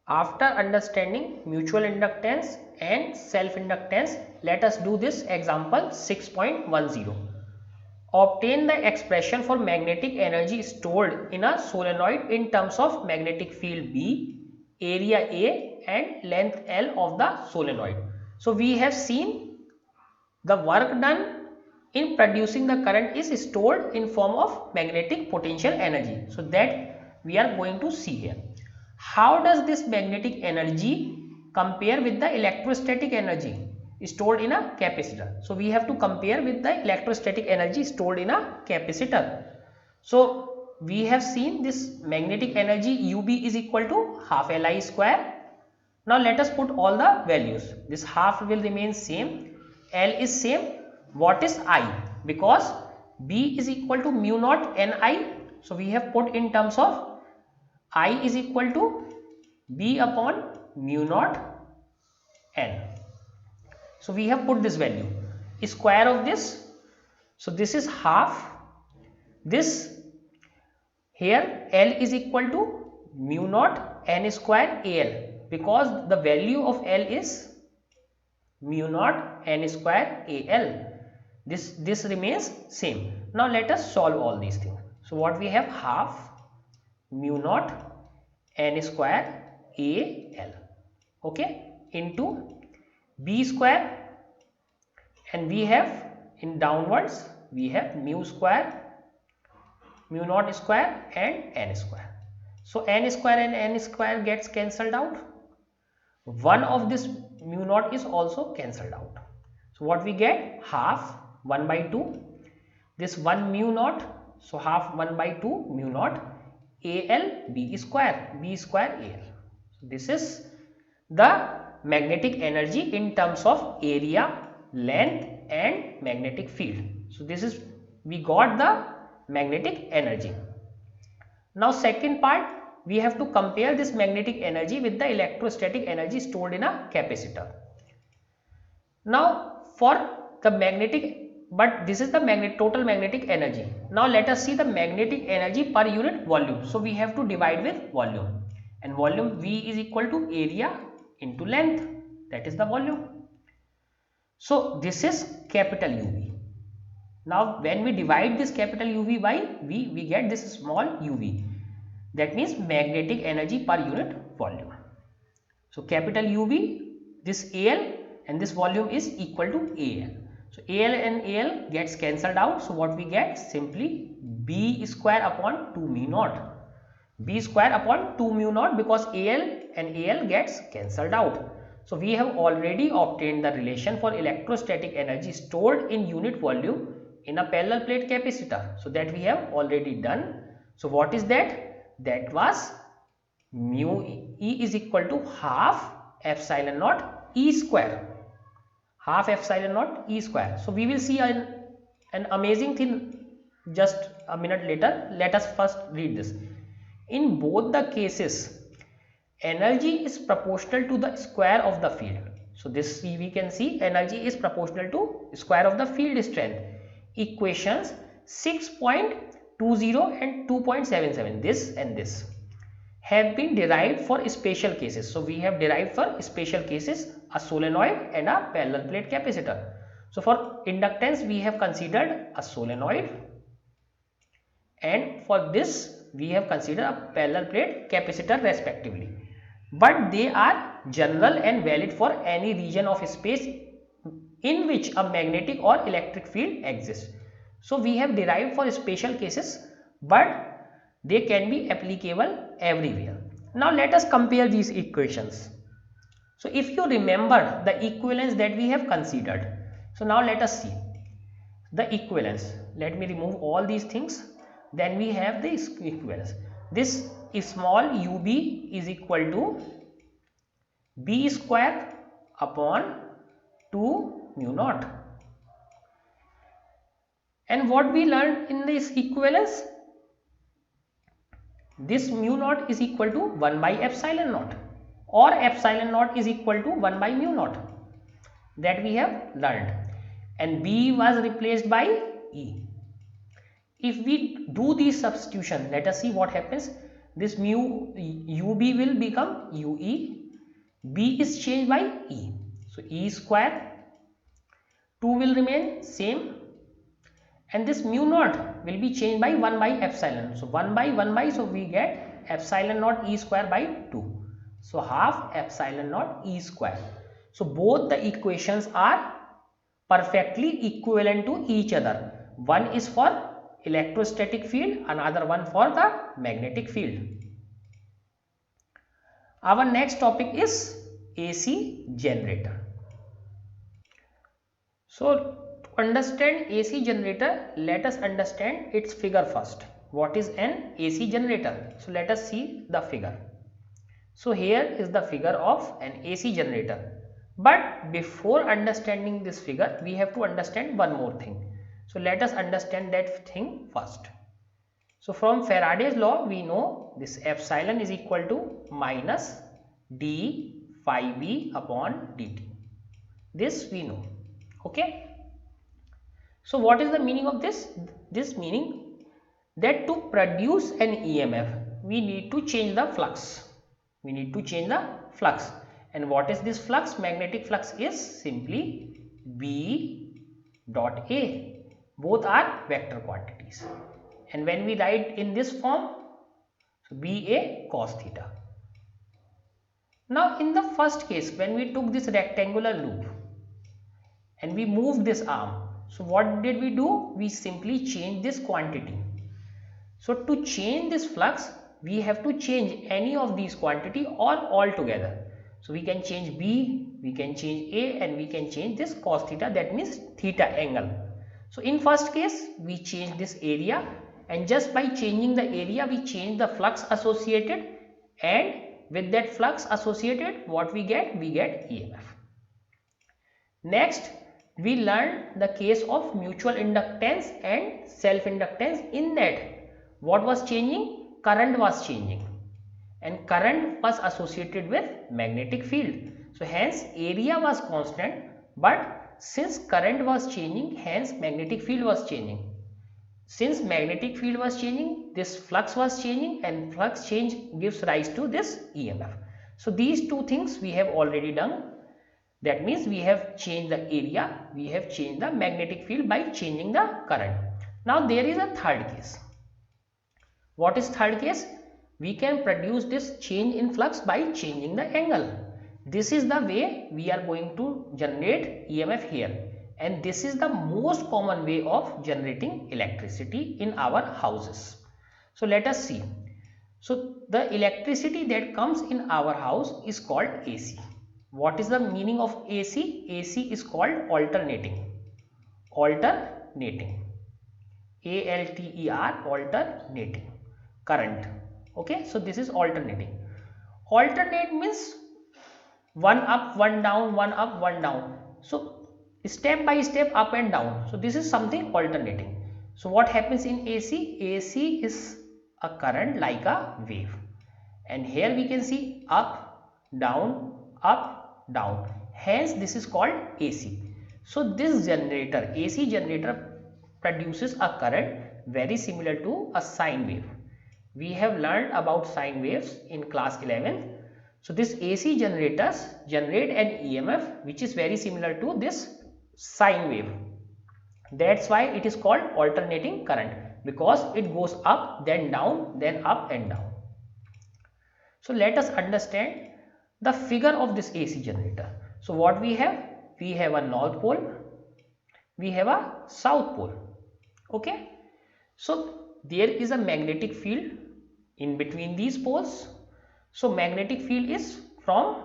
After understanding mutual inductance and self-inductance, let us do this example 6.10. Obtain the expression for magnetic energy stored in a solenoid in terms of magnetic field B, area A and length L of the solenoid. So we have seen the work done in producing the current is stored in form of magnetic potential energy. So that we are going to see here. How does this magnetic energy compare with the electrostatic energy stored in a capacitor? So we have to compare with the electrostatic energy stored in a capacitor. So we have seen this magnetic energy UB is equal to half Li square. Now let us put all the values. This half will remain same. L is same. What is I? Because B is equal to mu naught Ni. So we have put in terms of I is equal to B upon mu naught N. So we have put this value. Square of this. So this is half. This here L is equal to mu naught N square Al, because the value of L is mu naught N square Al. This remains same. Now let us solve all these things. So what we have, half mu naught N square Al, okay, into B square, and we have in downwards we have mu square, mu naught square and N square. So N square and N square gets cancelled out. One of this mu naught is also cancelled out. So what we get, half 1 by 2, this 1 mu naught, so half 1 by 2 mu naught Al B square Al. So this is the magnetic energy in terms of area, length and magnetic field. So this is, we got the magnetic energy. Now second part, we have to compare this magnetic energy with the electrostatic energy stored in a capacitor. Now for the magnetic, but this is the total magnetic energy. Now let us see the magnetic energy per unit volume. So we have to divide with volume, and volume V is equal to area into length, that is the volume. So this is capital UV. Now when we divide this capital UV by V, we get this small UV. That means magnetic energy per unit volume. So capital UV, this Al and this volume is equal to Al. So Al and Al gets cancelled out. So what we get, simply B square upon 2 mu naught. B square upon 2 mu naught, because Al and Al gets cancelled out. So we have already obtained the relation for electrostatic energy stored in unit volume in a parallel plate capacitor. So that we have already done. So what is that? That was mu E is equal to half epsilon naught E square. Half epsilon naught E square. So we will see an amazing thing just a minute later. Let us first read this. In both the cases, energy is proportional to the square of the field. So this we can see energy is proportional to square of the field strength. Equations 6.20 and 2.77, this and this, have been derived for special cases. So we have derived for special cases a solenoid and a parallel plate capacitor. So for inductance we have considered a solenoid, and for this we have considered a parallel plate capacitor respectively. But they are general and valid for any region of space in which a magnetic or electric field exists. So we have derived for special cases, but they can be applicable everywhere. Now let us compare these equations. So if you remember the equivalence that we have considered, so now let us see the equivalence. Let me remove all these things. Then we have the equivalence. This small ub is equal to B square upon 2 mu naught. And what we learned in this equivalence, this mu naught is equal to 1 by epsilon naught, or epsilon naught is equal to 1 by mu naught, that we have learned, and B was replaced by E. If we do this substitution, let us see what happens. this mu ub will become ue, b is changed by e, so e square, 2 will remain same, and this mu naught will be changed by 1 by epsilon, so 1 by 1 by, so we get epsilon naught e square by 2, so half epsilon naught e square. So both the equations are perfectly equivalent to each other. One is for electrostatic field, another one for the magnetic field. Our next topic is AC generator. So to understand AC generator, let us understand its figure first. What is an AC generator? So let us see the figure. So here is the figure of an AC generator. But before understanding this figure, we have to understand one more thing. So let us understand that thing first. So from Faraday's law, we know this epsilon is equal to minus d phi b upon dt. This we know. Okay. So what is the meaning of this? This meaning that to produce an EMF, we need to change the flux. We need to change the flux. And what is this flux? Magnetic flux is simply B dot A. Both are vector quantities. And when we write in this form, so BA cos theta. Now in the first case, when we took this rectangular loop and we moved this arm, so what did we do? We simply changed this quantity. So to change this flux, we have to change any of these quantity or all together. So we can change B, we can change A, and we can change this cos theta, that means theta angle. So in first case, we change this area, and just by changing the area, we change the flux associated, and with that flux associated, what we get? We get EMF. Next, we learned the case of mutual inductance and self-inductance. In that, what was changing? Current was changing, and current was associated with magnetic field. So hence area was constant, but since current was changing, hence magnetic field was changing. Since magnetic field was changing, this flux was changing, and flux change gives rise to this EMF. So these two things we have already done. That means we have changed the area, we have changed the magnetic field by changing the current. Now there is a third case. What is third case? We can produce this change in flux by changing the angle. This is the way we are going to generate EMF here, and this is the most common way of generating electricity in our houses. So let us see. So the electricity that comes in our house is called AC. What is the meaning of AC? AC is called alternating. Alternating. ALTER, alternating current. Okay, so this is alternating. Alternate means one up, one down, one up, one down. So step by step, up and down. So this is something alternating. So what happens in AC? AC is a current like a wave. And here we can see up, down. Hence this is called AC. So this generator, AC generator, produces a current very similar to a sine wave. We have learned about sine waves in class 11. So this AC generators generate an EMF which is very similar to this sine wave. That's why it is called alternating current, because it goes up, then down, then up and down. So let us understand the figure of this AC generator. So what we have? We have a north pole, we have a south pole. Okay. So there is a magnetic field in between these poles. So magnetic field is from,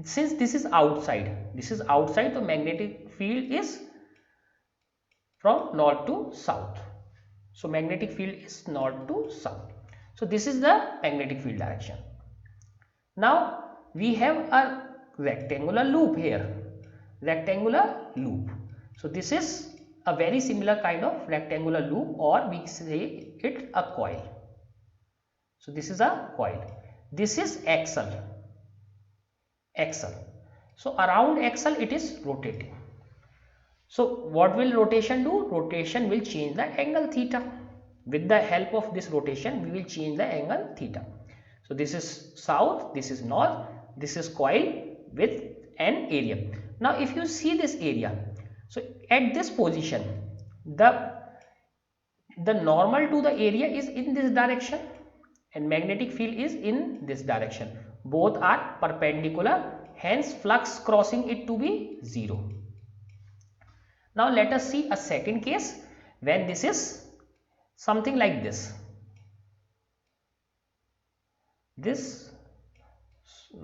since this is outside, the magnetic field is from north to south. So magnetic field is north to south. So this is the magnetic field direction. Now we have a rectangular loop here, rectangular loop. So this is a very similar kind of rectangular loop, or we say it a coil. So this is a coil. This is axle. So around axle it is rotating. So what will rotation do? Rotation will change the angle theta. With the help of this rotation, we will change the angle theta. So this is south, this is north, this is coil with an area. Now if you see this area, so at this position, the normal to the area is in this direction and magnetic field is in this direction. Both are perpendicular, hence flux crossing it to be 0. Now let us see a second case when this is something like this.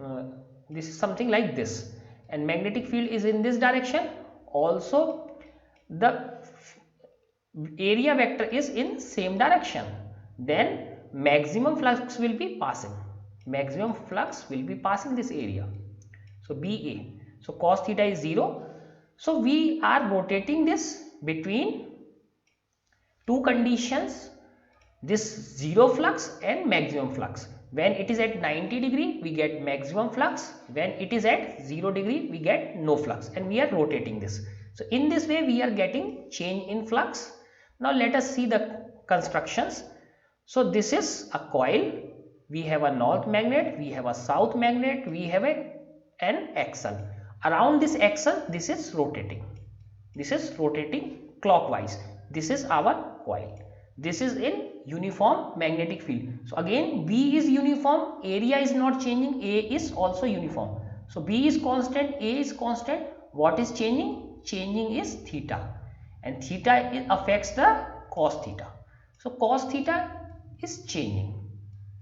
Uh, this is something like this and magnetic field is in this direction. Also the area vector is in same direction, then maximum flux will be passing. Maximum flux will be passing this area. So BA. So cos theta is 0. So we are rotating this between two conditions, this 0 flux and maximum flux. When it is at 90 degree we get maximum flux, when it is at 0 degree we get no flux, and we are rotating this. So in this way we are getting change in flux. Now let us see the constructions. So this is a coil, we have a north magnet, we have a south magnet, we have an axle. Around this axle this is rotating. This is rotating clockwise. This is our coil. This is in uniform magnetic field. So again B is uniform, area is not changing, A is also uniform. So B is constant, A is constant. What is changing? Changing is theta, and theta affects the cos theta. So cos theta is changing,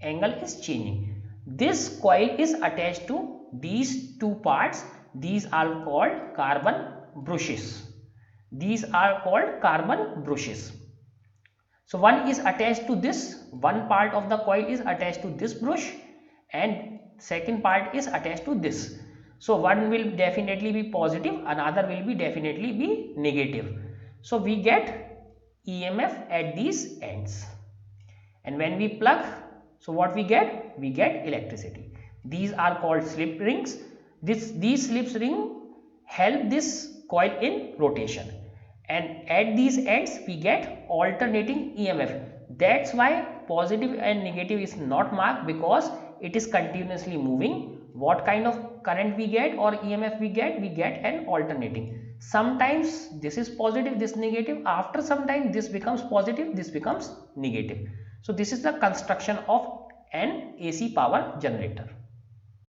angle is changing. This coil is attached to these two parts. These are called carbon brushes. These are called carbon brushes. So one is attached to this, one part of the coil is attached to this brush and second part is attached to this. So one will definitely be positive, another will be definitely be negative. So we get EMF at these ends, and when we plug, so what we get? We get electricity. These are called slip rings. These slip rings help this coil in rotation, and at these ends we get alternating EMF. That's why positive and negative is not marked, because it is continuously moving. What kind of current we get or EMF we get an alternating. Sometimes this is positive, this negative, after some time this becomes positive, this becomes negative. So this is the construction of an AC power generator.